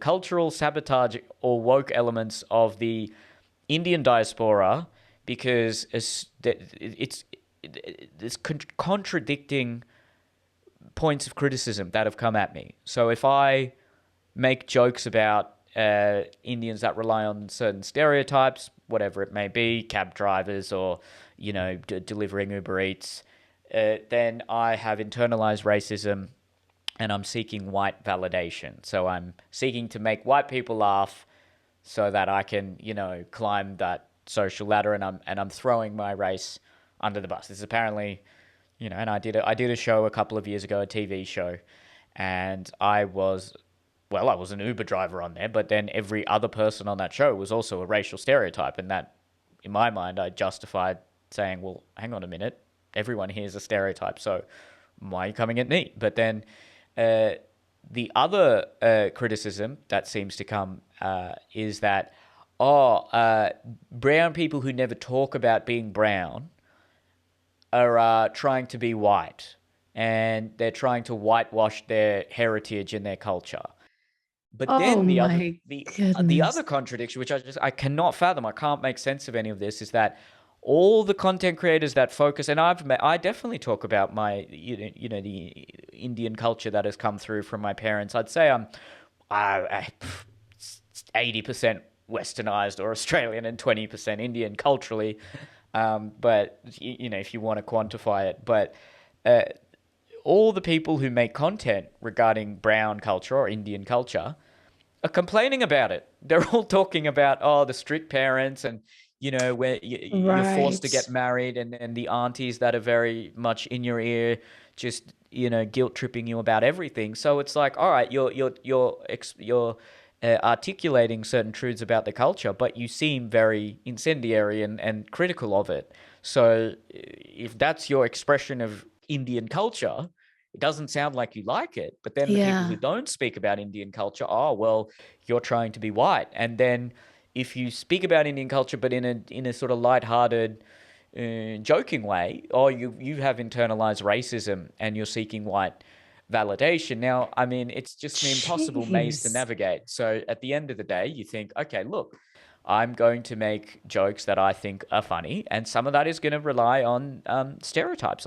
cultural sabotage or woke elements of the Indian diaspora because it's contradicting points of criticism that have come at me. So if I make jokes about Indians that rely on certain stereotypes, whatever it may be, cab drivers or delivering Uber Eats, then I have internalized racism and I'm seeking white validation. So I'm seeking to make white people laugh so that I can, climb that social ladder, and I'm throwing my race under the bus. This is apparently, and I did a show a couple of years ago, a TV show, and I was an Uber driver on there, but then every other person on that show was also a racial stereotype, and that, in my mind, I justified saying, well, hang on a minute, everyone here is a stereotype, so why are you coming at me? But then the other criticism that seems to come is that, brown people who never talk about being brown are trying to be white, and they're trying to whitewash their heritage and their culture. But Oh then my the goodness. other contradiction, which I cannot fathom, I can't make sense of any of this, is that all the content creators that focus, and I definitely talk about my the Indian culture that has come through from my parents. I'd say I'm 80% westernized or Australian and 20% Indian culturally. But if you want to quantify it, but uh, all the people who make content regarding brown culture or Indian culture are complaining about it. They're all talking about, the strict parents, and where you're forced to Right. get married, and the aunties that are very much in your ear, just guilt tripping you about everything. So it's like, all right, you're articulating certain truths about the culture, but you seem very incendiary and critical of it. So if that's your expression of Indian culture, it doesn't sound like you like it. But then the people who Yeah. don't speak about Indian culture, oh well, you're trying to be white. And then if you speak about Indian culture, but in a sort of lighthearted, joking way, or you have internalized racism and you're seeking white validation. Now, I mean, it's just an impossible maze to Jeez. navigate. So at the end of the day, you think, okay, look, I'm going to make jokes that I think are funny, and some of that is going to rely on stereotypes.